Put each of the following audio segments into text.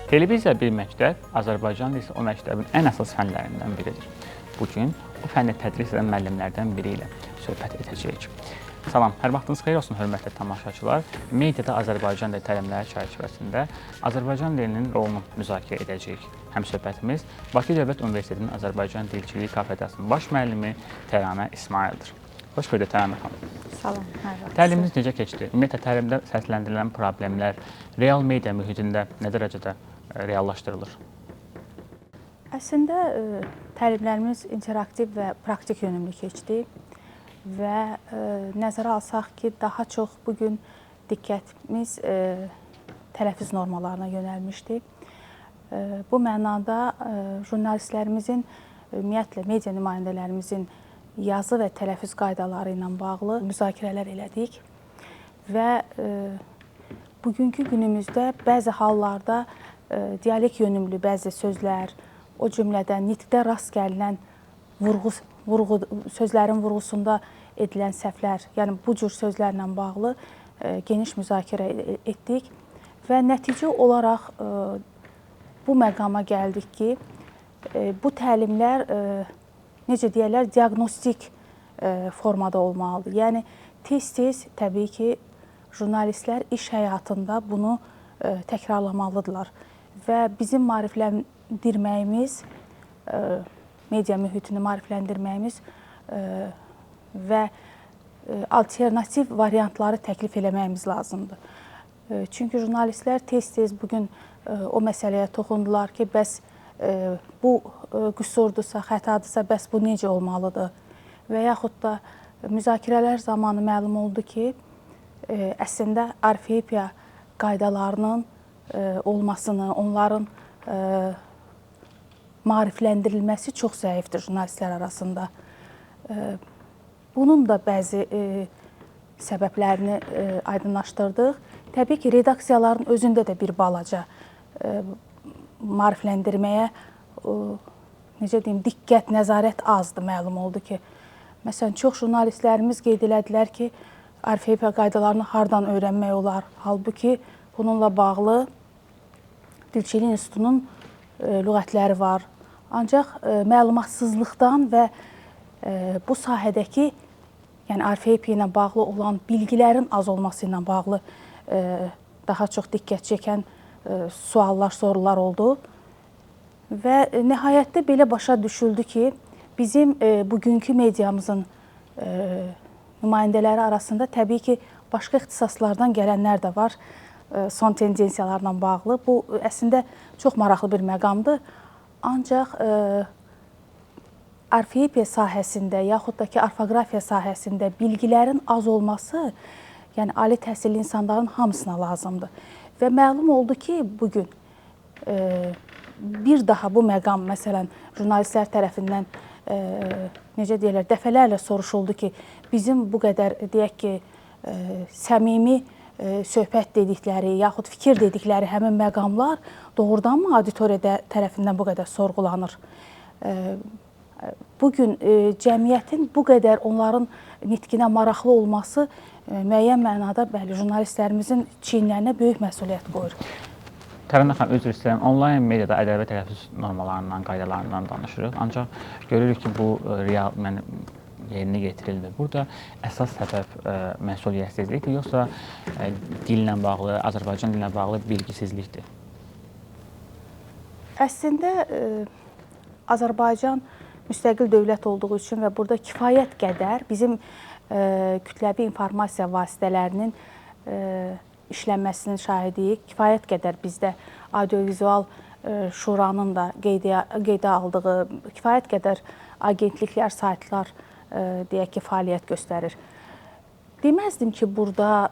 Televiziya bir məktəb, Azərbaycan dilisi o məktəbin ən əsas fənlərindən biridir. Bugün bu fənni tədris edən müəllimlərdən biri ilə söhbət edəcəyik. Salam, hər vaxtınız xeyir olsun, hörmətli tamaşaçılar. Mediada Azərbaycan dili təlimləri çərçivəsində Azərbaycan dilinin rolunu müzakirə edəcəyik. Həmsöhbətimiz Bakı Dövlət Universitetinin Azərbaycan Dilçiliyi kafedrasının baş müəllimi Təranə İsmayıldır. Xoş gördük Təranə xanım. Salam, hər vaxt. Təliminiz necə keçdi? Ümumiyyətlə, təlimdə səsləndirilən problemlər real media mühitində nə dərəcədə reallaşdırılır? Əslində, təlimlərimiz interaktiv və praktik yönümlü keçdi və nəzərə alsaq ki, daha çox bugün diqqətimiz tələffüz normalarına yönəlmişdi. Bu mənada jurnalistlərimizin, ümumiyyətlə media nümayəndələrimizin yazı və tələffüz qaydaları ilə bağlı müzakirələr elədik və bugünkü günümüzdə bəzi hallarda dialekt yönümlü bəzi sözlər, o cümlədən nitqdə rast gəlinən sözlərin vurğusunda edilən səhvlər, yəni bu cür sözlərlə bağlı geniş müzakirə etdik və nəticə olaraq bu məqama gəldik ki, bu təlimlər necə deyərlər, diaqnostik formada olmalıdır. Yəni, tez-tez təbii ki, jurnalistlər iş həyatında bunu təkrarlamalıdırlar və bizim maarifləndirməyimiz, media mühitini maarifləndirməyimiz və alternativ variantları təklif eləməyimiz lazımdır. Çünki jurnalistlər tez-tez bugün o məsələyə toxundular ki, bəs bu qüsurdursa, xətadırsa, bəs bu necə olmalıdır? Və yaxud da müzakirələr zamanı məlum oldu ki, əslində orfoepiya qaydalarının olmasını, onların maarifləndirilməsi çox zəifdir jurnalistlər arasında. Bunun da bəzi səbəblərini aydınlaşdırdıq. Təbii ki, redaksiyaların özündə də bir balaca maarifləndirməyə, necə deyim, diqqət, nəzarət azdır, məlum oldu ki. Məsələn, çox jurnalistlərimiz qeyd elədilər ki, orfoepiya qaydalarını hardan öyrənmək olar? Halbuki bununla bağlı Dilçilik İnstitutunun lüğətləri var. Ancaq məlumatsızlıqdan və bu sahədəki, yəni orfoepiya ilə bağlı olan bilgilərin az olması ilə bağlı daha çox diqqət çəkən suallar, sorular oldu. Və nəhayətdə belə başa düşüldü ki, bizim bugünkü mediamızın nümayəndələri arasında təbii ki, başqa ixtisaslardan gələnlər də var son tendensiyalarla bağlı. Bu, əslində, çox maraqlı bir məqamdır. Ancaq orfoepiya sahəsində, yaxud da ki, orfoqrafiya sahəsində bilgilərin az olması, yəni ali təhsilli insanların hamısına lazımdır. Və məlum oldu ki, bugün bir daha bu məqam, məsələn, jurnalistlər tərəfindən, necə deyirlər, dəfələrlə soruşuldu ki, bizim bu qədər, deyək ki, səmimi söhbət dedikləri, yaxud fikir dedikləri həmin məqamlar doğrudanmı auditoriya tərəfindən bu qədər sorğulanır? Bugün cəmiyyətin bu qədər onların nitqinə maraqlı olması müəyyən mənada, bəli, jurnalistlərimizin çiyinlərinə böyük məsuliyyət qoyur. Təranə xanım, üzr istəyirəm, onlayn mediada ədəbi tələffüz normalarından, qaydalarından danışırıq. Ancaq görürük ki, bu real yerinə yetirilmir. Burada əsas səbəb məsuliyyətsizlikdir, yoxsa dillə bağlı, Azərbaycan dilinə bağlı bilgisizlikdir? Əslində, Azərbaycan müstəqil dövlət olduğu üçün və burada kifayət qədər bizim kütləvi informasiya vasitələrinin işlənməsinin şahidiyik. Kifayət qədər bizdə audiovizual şuranın da qeydə aldığı, kifayət qədər agentliklər, saytlar deyək ki, fəaliyyət göstərir. Deməzdim ki, burada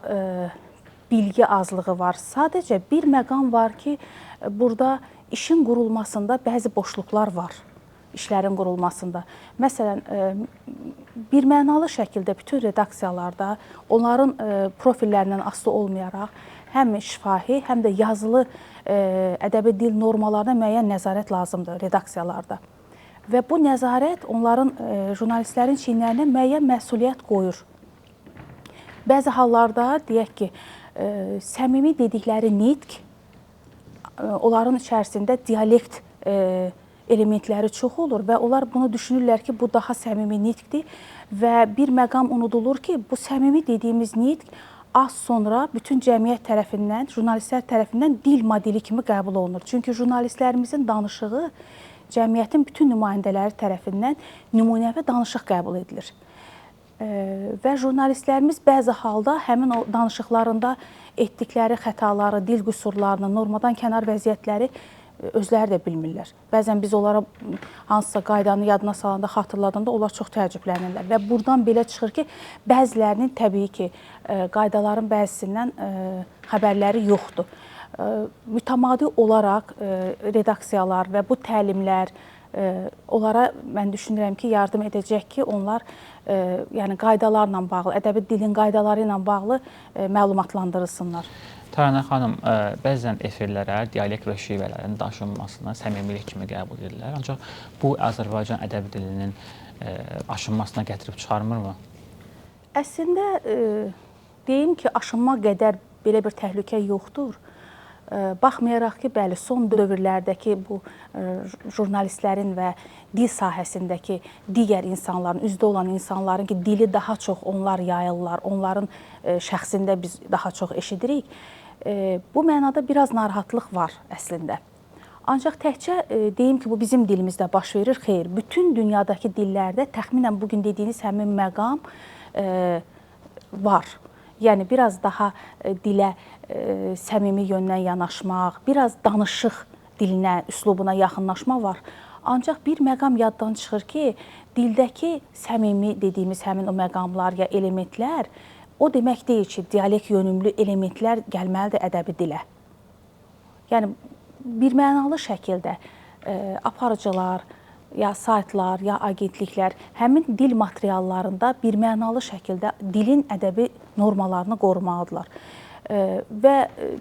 bilgi azlığı var. Sadəcə bir məqam var ki, burada işin qurulmasında bəzi boşluqlar var. İşlərin qurulmasında. Məsələn, birmənalı şəkildə bütün redaksiyalarda onların profillərindən asılı olmayaraq həm şifahi, həm də yazılı ədəbi dil normalarına müəyyən nəzarət lazımdır redaksiyalarda. Və bu nəzarət onların, jurnalistlərin çiyinlərinə müəyyən məsuliyyət qoyur. Bəzi hallarda, deyək ki, səmimi dedikləri nitq onların içərisində dialekt elementləri çox olur və onlar bunu düşünürlər ki, bu daha səmimi nitqdir və bir məqam unudulur ki, bu səmimi dediyimiz nitq az sonra bütün cəmiyyət tərəfindən, jurnalistlər tərəfindən dil modeli kimi qəbul olunur. Çünki jurnalistlərimizin danışığı cəmiyyətin bütün nümayəndələri tərəfindən nümunəvi danışıq qəbul edilir. Və jurnalistlərimiz bəzi halda həmin o danışıqlarında etdikləri xətaları, dil qüsurlarını, normadan kənar vəziyyətləri özləri də bilmirlər. Bəzən biz onlara hansısa qaydanı yadına salanda, xatırladanda onlar çox təəccüblənirlər. Və buradan belə çıxır ki, bəzilərinin təbii ki, qaydaların bəzisindən xəbərləri yoxdur. Mütəmadi olaraq redaksiyalar və bu təlimlər onlara mən düşünürəm ki, yardım edəcək ki, onlar yəni qaydalarla bağlı, ədəbi dilin qaydaları ilə bağlı məlumatlandırılsınlar. Tarana xanım, bəzən efirlərə dialekt və şivələrin daşınmasını səmimilik kimi qəbul edirlər. Ancaq bu Azərbaycan ədəbi dilinin aşınmasına gətirib çıxarmırmı? Əslində, deyim ki, aşınma qədər belə bir təhlükə yoxdur. Baxmayaraq ki, bəli, son dövrlərdəki bu jurnalistlərin və dil sahəsindəki digər insanların, üzdə olan insanların ki, dili daha çox onlar yayırlar, onların şəxsində biz daha çox eşidirik. Bu mənada biraz narahatlıq var əslində. Ancaq təkcə deyim ki, bu bizim dilimizdə baş verir, xeyr. Bütün dünyadakı dillərdə təxminən bugün dediyiniz həmin məqam var. Yəni, biraz daha dilə səmimi yöndən yanaşmaq, biraz danışıq dilinə, üslubuna yaxınlaşma var. Ancaq bir məqam yaddan çıxır ki, dildəki səmimi dediyimiz həmin o məqamlar ya elementlər, o demək deyil ki, dialekt yönümlü elementlər gəlməlidir ədəbi dilə. Yəni, bir mənalı şəkildə aparıcılar, ya saytlar, ya agentliklər həmin dil materiallarında bir mənalı şəkildə dilin ədəbi normalarını qorumalıdırlar. Və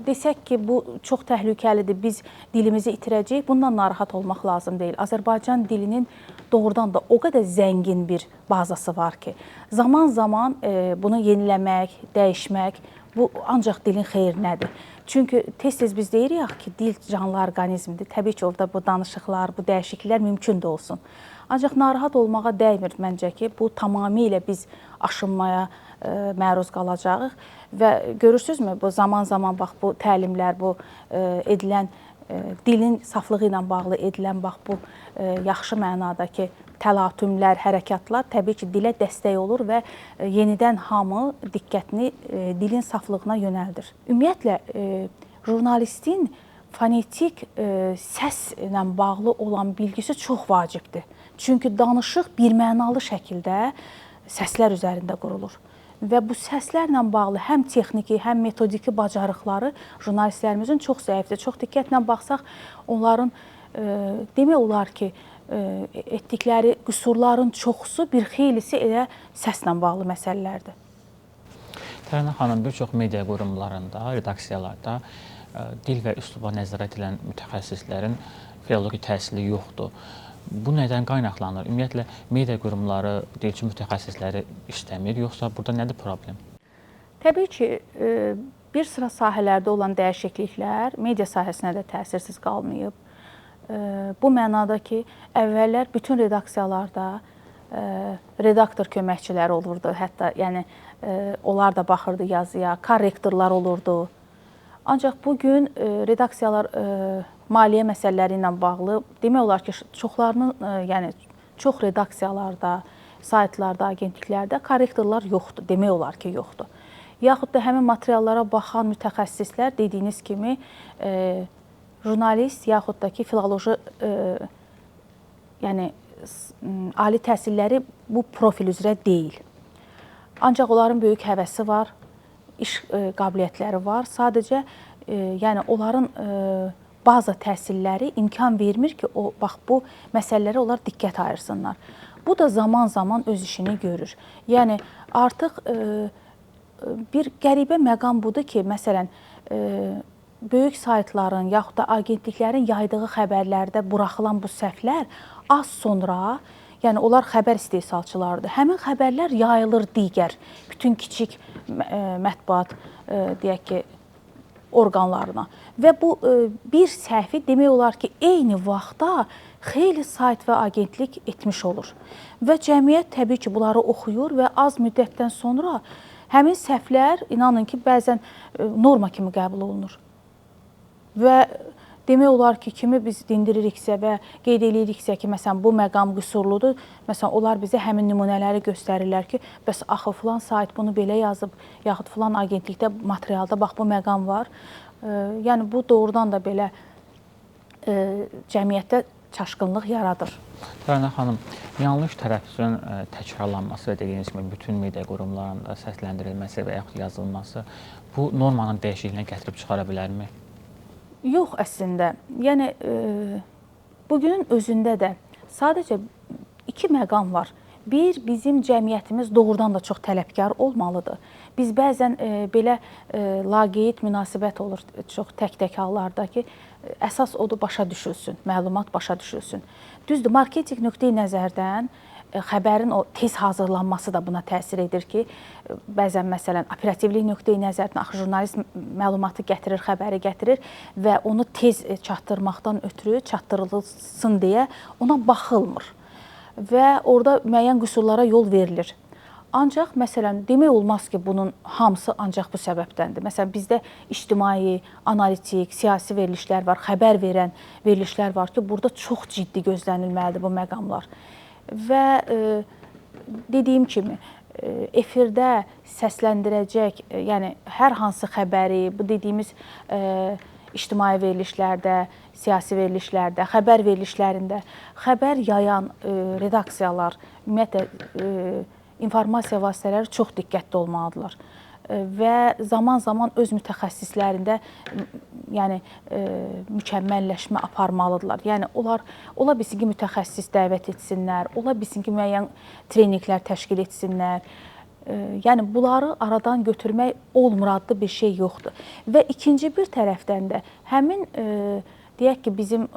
desək ki, bu çox təhlükəlidir, biz dilimizi itirəcəyik, bundan narahat olmaq lazım deyil. Azərbaycan dilinin doğrudan da o qədər zəngin bir bazası var ki, zaman-zaman bunu yeniləmək, dəyişmək, bu ancaq dilin xeyrinədir. Çünki tez-tez biz deyirik ki, dil canlı orqanizmdir. Təbii ki, orada bu danışıqlar, bu dəyişikliklər mümkün də olsun. Ancaq narahat olmağa dəymir məncə ki, bu tamamilə biz aşınmaya məruz qalacağıq. Və görürsünüzmü, bu zaman-zaman bax bu təlimlər, bu edilən dilin saflığı ilə bağlı edilən bax bu yaxşı mənadakı təlatümlər, hərəkatlar təbii ki, dilə dəstək olur və yenidən hamı diqqətini dilin saflığına yönəldir. Ümumiyyətlə, jurnalistin fonetik səslə bağlı olan bilgisi çox vacibdir. Çünki danışıq birmənalı şəkildə səslər üzərində qurulur. Və bu səslərlə bağlı həm texniki, həm metodiki bacarıqları jurnalistlərimizin çox zəifdir. Çox diqqətlə baxsaq, onların demək olar ki, etdikləri qüsurların çoxusu, bir xeylisi elə səslə bağlı məsələlərdir. Tərənə xanım, bir çox media qurumlarında, redaksiyalarda dil və üsluba nəzarət edilən mütəxəssislərin filoloji təhsili yoxdur. Bu nədən qaynaqlanır? Ümumiyyətlə, media qurumları dilçi mütəxəssisləri istəmir, yoxsa burada nədir problem? Təbii ki, bir sıra sahələrdə olan dəyişikliklər media sahəsinə də təsirsiz qalmayıb. Bu mənada ki, əvvəllər bütün redaksiyalarda redaktor köməkçiləri olurdu. Hətta yəni, onlar da baxırdı yazıya, korrektorlar olurdu. Ancaq bugün redaksiyalar maliyyə məsələləri ilə bağlı demək olar ki, çoxlarının, yəni çox redaksiyalarda, saytlarda, agentliklərdə korrektorlar yoxdur, demək olar ki, yoxdur. Yaxud da həmin materiallara baxan mütəxəssislər dediyiniz kimi jurnalist yaxud da ki, filoloji, yəni ali təhsilləri bu profil üzrə deyil. Ancaq onların böyük həvəsi var, iş qabiliyyətləri var. Sadəcə, yəni onların baza təhsilləri imkan vermir ki, bax bu məsələlərə onlar diqqət ayırsınlar. Bu da zaman-zaman öz işini görür. Yəni artıq bir qəribə məqam budur ki, məsələn, böyük saytların yaxud da agentliklərin yaydığı xəbərlərdə buraxılan bu səhvlər az sonra, yəni onlar xəbər istehsalçılarıdır. Həmin xəbərlər yayılır digər, bütün kiçik mətbuat, deyək ki, orqanlarına. Və bu bir səhvi demək olar ki, eyni vaxtda xeyli sayt və agentlik etmiş olur. Və cəmiyyət təbii ki, bunları oxuyur və az müddətdən sonra həmin səhvlər, inanın ki, bəzən norma kimi qəbul olunur. Və demək olar ki, kimi biz dindiririksə və qeyd ediriksə ki, məsələn, bu məqam qüsurludur, məsələn, onlar bizə həmin nümunələri göstərirlər ki, bəs axı filan sayt bunu belə yazıb, yaxud filan agentlikdə, materialda bax, bu məqam var. Yəni, bu doğrudan da belə cəmiyyətdə çaşqınlıq yaradır. Rəna xanım, yanlış tərəfün təkrarlanması və dediyiniz kimi bütün media qurumlarında səsləndirilməsi və yaxud yazılması bu normanın dəyişikliyinə gətirib çıxara bilərmi? Yox, əslində. Yəni, bugünün özündə də sadəcə iki məqam var. Bir, bizim cəmiyyətimiz doğrudan da çox tələbkar olmalıdır. Biz bəzən belə laqeyd münasibət olur çox tək-tək hallarda ki, əsas odur başa düşülsün, məlumat başa düşülsün. Düzdür, marketinq nöqteyi nəzərdən xəbərin o tez hazırlanması da buna təsir edir ki, bəzən məsələn operativlik nöqteyi nəzərdən axı jurnalist məlumatı gətirir, xəbəri gətirir və onu tez çatdırmaqdan ötürü çatdırılsın deyə ona baxılmır və orada müəyyən qüsurlara yol verilir. Ancaq, məsələn, demək olmaz ki, bunun hamısı ancaq bu səbəbdəndir. Məsələn, bizdə ictimai, analitik, siyasi verilişlər var, xəbər verən verilişlər var ki, burada çox ciddi gözlənilməlidir bu məqamlar. Və dediyim kimi, efirdə səsləndirəcək, yəni hər hansı xəbəri, bu dediyimiz ictimai verilişlərdə, siyasi verilişlərdə, xəbər verilişlərində xəbər yayan redaksiyalar, ümumiyyətlə, informasiya vasitələri çox diqqətli olmalıdırlar və zaman-zaman öz mütəxəssislərində yəni, mükəmməlləşmə aparmalıdırlar. Yəni, ola bilsin ki, mütəxəssis dəvət etsinlər, ola bilsin ki, müəyyən treninqlər təşkil etsinlər. Yəni, bunları aradan götürmək olmuradlı bir şey yoxdur. Və ikinci bir tərəfdən də həmin, deyək ki, bizim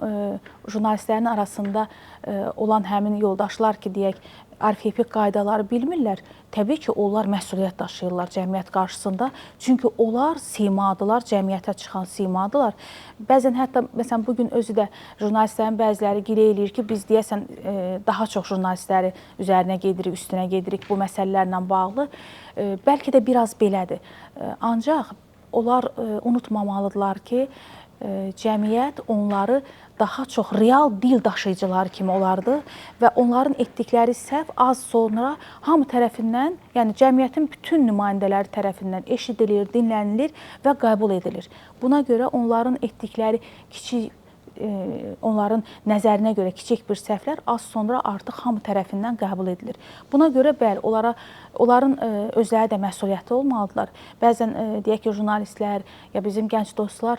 jurnalistlərin arasında olan həmin yoldaşlar ki, deyək, arxeipik qaydaları bilmirlər. Təbii ki, onlar məsuliyyət daşıyırlar cəmiyyət qarşısında. Çünki onlar simadılar, cəmiyyətə çıxan simadılar. Bəzən hətta, məsələn, bugün özü də jurnalistlərin bəziləri gilə eləyir ki, biz deyəsən daha çox jurnalistləri üzərinə gedirik, üstünə gedirik bu məsələlərlə bağlı. Bəlkə də biraz belədir. Ancaq onlar unutmamalıdırlar ki, cəmiyyət onları daha çox real dil daşıyıcıları kimi olardı və onların etdikləri səhv az sonra hamı tərəfindən, yəni cəmiyyətin bütün nümayəndələri tərəfindən eşidilir, dinlənilir və qəbul edilir. Buna görə onların etdikləri kiçik, onların nəzərinə görə kiçik bir səhvlər az sonra artıq hamı tərəfindən qəbul edilir. Buna görə bəli, onların özləri də məsuliyyəti olmalıdırlar. Bəzən deyək ki, jurnalistlər ya bizim gənc dostlar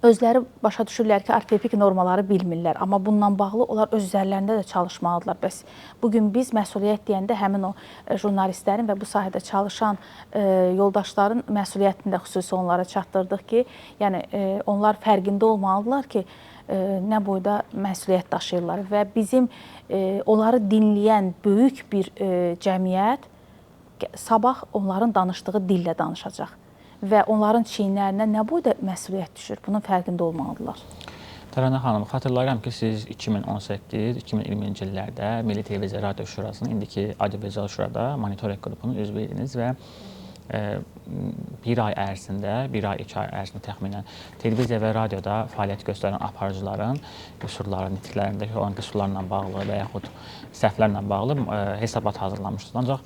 özləri başa düşürlər ki, arxeipik normaları bilmirlər. Amma bununla bağlı onlar öz üzərlərində də çalışmalıdırlar. Bəs bugün biz məsuliyyət deyəndə həmin o jurnalistlərin və bu sahədə çalışan yoldaşların məsuliyyətini də xüsusi onlara çatdırdıq ki, yəni onlar fərqində olmalıdırlar ki, nə boyda məsuliyyət daşıyırlar və bizim onları dinləyən böyük bir cəmiyyət sabah onların danışdığı dillə danışacaq. Və onların çiyinlərinə nə boyda məsuliyyət düşür, bunun fərqində olmalıdırlar. Rəna xanım, xatırlayıram ki, siz 2018-2020-ci illərdə Milli Televiziya Radio Şurasının, indiki Audiovizual Şurada monitoring qrupunun üzvü idiniz və bir ay ərzində, 2 ay ərzində təxminən televiziya və radioda fəaliyyət göstərən aparıcıların qüsurları, nitqlərindəki olan qüsurlarla bağlı və yaxud səhvlərlə bağlı hesabat hazırlamışsınız. Ancaq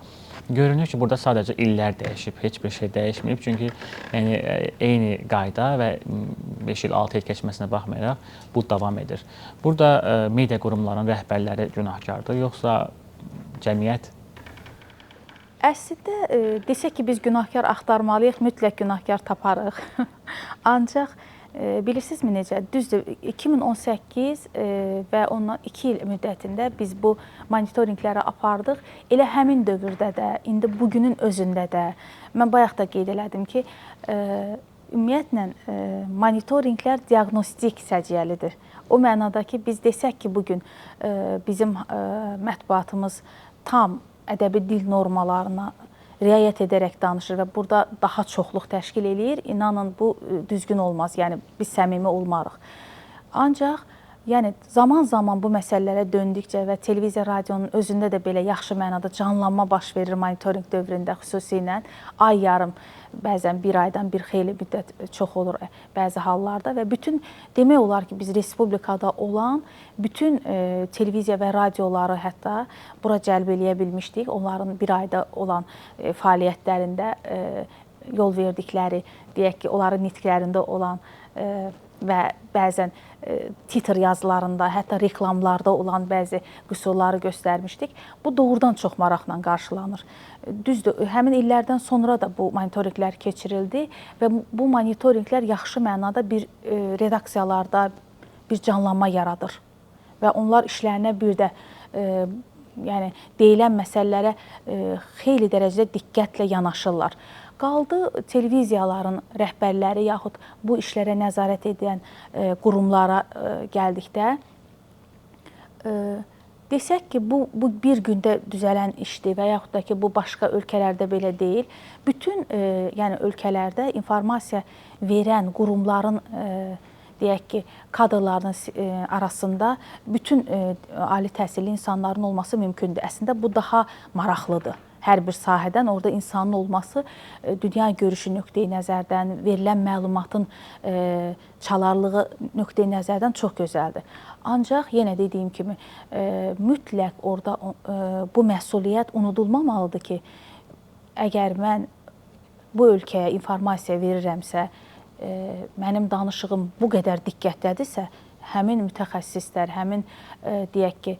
görünür ki, burada sadəcə illər dəyişib, heç bir şey dəyişməyib. Çünki yəni, eyni qayda və 5 il, 6 il keçməsinə baxmayaraq bu davam edir. Burada media qurumlarının rəhbərləri günahkardır, yoxsa cəmiyyət? Əslində, desək ki, biz günahkar axtarmalıyıq, mütləq günahkar taparıq. Ancaq bilirsinizmi necə? Düzdür, 2018 və ondan 2 il müddətində biz bu monitorinqləri apardıq. Elə həmin dövrdə də, indi bugünün özündə də, mən bayaq da qeyd elədim ki, ümumiyyətlə monitorinqlər diaqnostik səciyyəlidir. O mənada ki, biz desək ki, bugün bizim mətbuatımız tam ədəbi dil normalarına riayət edərək danışır və burada daha çoxluq təşkil eləyir. İnanın bu düzgün olmaz. Yəni biz səmimi olmarıq. Ancaq yəni zaman-zaman bu məsələlərə döndükcə və televiziya, radionun özündə də belə yaxşı mənada canlanma baş verir monitorinq dövründə xüsusilə ay yarım, bəzən bir aydan bir xeyli müddət çox olur bəzi hallarda və bütün demək olar ki, biz respublikada olan bütün televiziya və radioları hətta bura cəlb eləyə bilmişdik. Onların bir ayda olan fəaliyyətlərində yol verdikləri, deyək ki, onların nitqlərində olan və bəzən titr yazılarında, hətta reklamlarda olan bəzi qüsurları göstərmişdik. Bu doğrudan çox maraqla qarşılanır. Düzdür, həmin illərdən sonra da bu monitorinqlər keçirildi və bu monitorinqlər yaxşı mənada bir redaksiyalarda bir canlanma yaradır və onlar işlərinə bir də yəni deyilən məsələlərə xeyli dərəcədə diqqətlə yanaşırlar. Qaldı televiziyaların rəhbərləri yaxud bu işlərə nəzarət edən qurumlara gəldikdə, desək ki, bu bir gündə düzələn işdir və yaxud da ki, bu başqa ölkələrdə belə deyil. Bütün yəni ölkələrdə informasiya verən qurumların deyək ki, kadrlarının arasında bütün ali təhsilli insanların olması mümkündür. Əslində bu daha maraqlıdır. Hər bir sahədən orada insanın olması dünya görüşü nöqteyi nəzərdən, verilən məlumatın çalarlığı nöqteyi nəzərdən çox gözəldir. Ancaq yenə dediyim kimi mütləq orada bu məsuliyyət unudulmamalıdır ki, əgər mən bu ölkəyə informasiya verirəmsə, mənim danışığım bu qədər diqqətlədirsə, həmin mütəxəssislər, həmin deyək ki,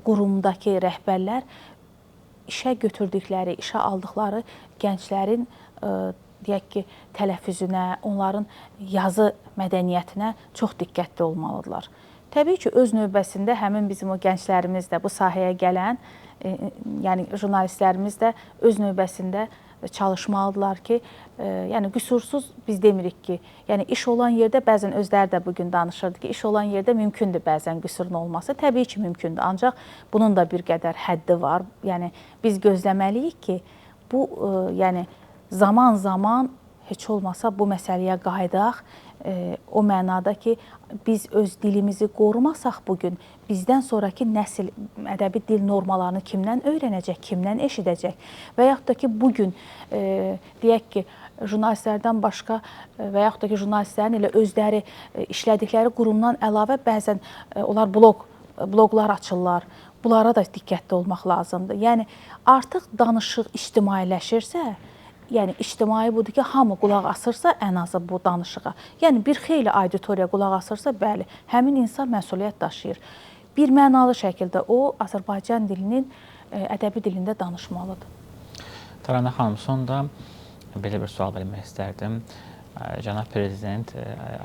qurumdakı rəhbərlər işə götürdükləri, işə aldıqları gənclərin deyək ki, tələffüzünə, onların yazı mədəniyyətinə çox diqqətli olmalıdırlar. Təbii ki, öz növbəsində həmin bizim o gənclərimiz də, bu sahəyə gələn, yəni jurnalistlərimiz də öz növbəsində çalışmalıdırlar ki, yəni qüsursuz biz demirik ki, yəni iş olan yerdə bəzən özləri də bugün danışırdı ki, iş olan yerdə mümkündür bəzən qüsurun olması. Təbii ki, mümkündür, ancaq bunun da bir qədər həddi var. Yəni biz gözləməliyik ki, bu yəni zaman-zaman heç olmasa bu məsələyə qayıdaq. O mənada ki, biz öz dilimizi qorumasaq bugün, bizdən sonraki nəsil ədəbi dil normalarını kimdən öyrənəcək, kimdən eşidəcək? Və yaxud da ki, bugün deyək ki, jurnalistlərdən başqa və yaxud da ki, jurnalistlərin elə özləri işlədikləri qurumdan əlavə bəzən onlar bloqlar açırlar. Bunlara da diqqətli olmaq lazımdır. Yəni, artıq danışıq ictimailəşirsə, yəni ictimai budur ki, hamı qulaq asırsa ən azı bu danışığa. Yəni bir xeyli auditoriya qulaq asırsa, bəli, həmin insan məsuliyyət daşıyır. Bir mənalı şəkildə o, Azərbaycan dilinin ədəbi dilində danışmalıdır. Tarana xanım, sonda belə bir sual vermək istərdim. Cənab Prezident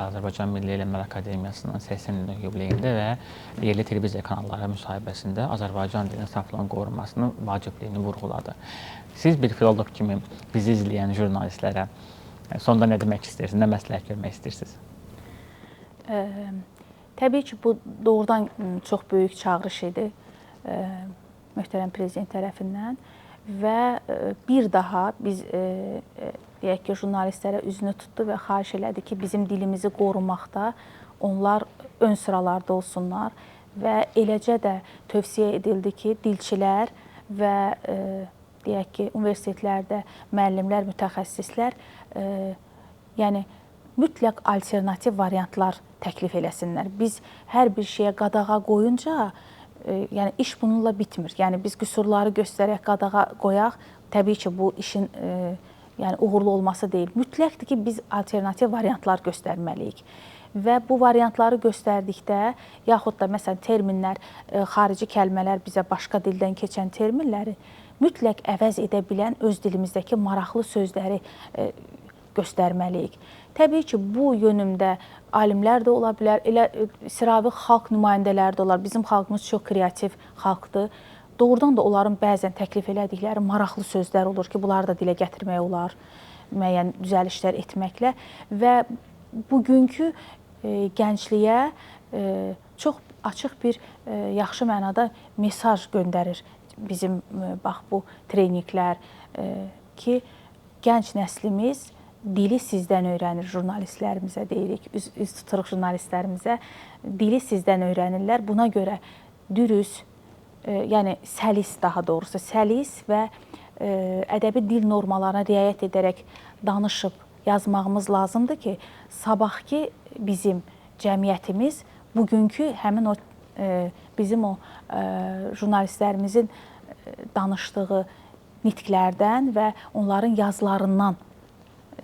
Azərbaycan Milli Elmlər Akademiyasının 80 illik yubileyində və yerli televiziya kanalları müsahibəsində Azərbaycan dilinin saflığının qorunmasının vacibliyini vurğuladı. Siz bir filolog kimi bizi izləyən jurnalistlərə sonda nə demək istəyirsiniz, nə məsləhət görmək istəyirsiniz? Təbii ki, bu doğrudan çox böyük çağırış idi möhtərəm Prezident tərəfindən və bir daha biz deyək ki, jurnalistlərə üzünü tutdu və xahiş elədi ki, bizim dilimizi qorumaqda onlar ön sıralarda olsunlar və eləcə də tövsiyə edildi ki, dilçilər və deyək ki, universitetlərdə müəllimlər, mütəxəssislər yəni mütləq alternativ variantlar təklif eləsinlər. Biz hər bir şeyə qadağa qoyunca yəni iş bununla bitmir. Yəni biz qüsurları göstərək, qadağa qoyaq. Təbii ki, bu işin yəni uğurlu olması deyil. Mütləqdir ki, biz alternativ variantlar göstərməliyik. Və bu variantları göstərdikdə, yaxud da məsələn terminlər, xarici kəlmələr bizə başqa dildən keçən terminləri mütləq əvəz edə bilən öz dilimizdəki maraqlı sözləri göstərməliyik. Təbii ki, bu yönümdə alimlər də ola bilər, elə sıravi xalq nümayəndələri də olar. Bizim xalqımız çox kreativ xalqdır. Doğrudan da onların bəzən təklif elədikləri maraqlı sözlər olur ki, bunları da dilə gətirmək olar, müəyyən düzəlişlər etməklə və bugünkü gəncliyə çox açıq bir yaxşı mənada mesaj göndərir bizim bax bu treninqlər, ki, gənc nəslimiz dili sizdən öyrənir, jurnalistlərimizə deyirik, üz tuturuq jurnalistlərimizə, dili sizdən öyrənirlər. Buna görə dürüst, yəni səlis, daha doğrusu səlis və ədəbi dil normalarına riayət edərək danışıb yazmağımız lazımdır ki, sabahki bizim cəmiyyətimiz bugünkü həmin o bizim o jurnalistlərimizin danışdığı nitqlərdən və onların yazılarından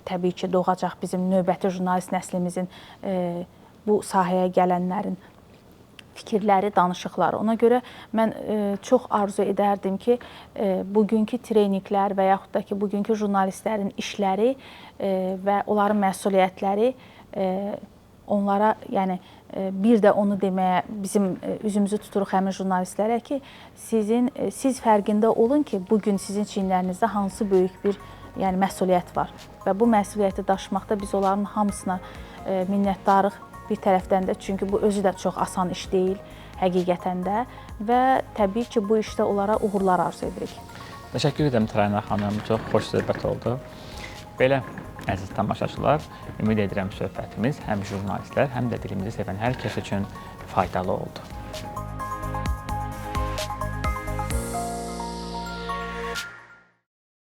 təbii ki, doğacaq bizim növbəti jurnalist nəslimizin bu sahəyə gələnlərin fikirləri, danışıqları. Ona görə mən çox arzu edərdim ki, bugünkü treninqlər və yaxud da ki, bugünkü jurnalistlərin işləri və onların məsuliyyətləri onlara, yəni bir də onu deməyə bizim üzümüzü tuturuq həmin jurnalistlərə ki, siz fərqində olun ki, bugün sizin çiyinlərinizdə hansı böyük bir məsuliyyət var və bu məsuliyyəti daşımaqda biz onların hamısına minnətdarıq bir tərəfdən də, çünki bu özü də çox asan iş deyil həqiqətən də və təbii ki, bu işdə onlara uğurlar arzu edirik. Təşəkkür edirəm Trayna xanım, çox xoş söhbət oldu. Belə, əziz tamaşaçılar, ümid edirəm söhbətimiz həm jurnalistlər, həm də dilimizi sevən hər kəs üçün faydalı oldu.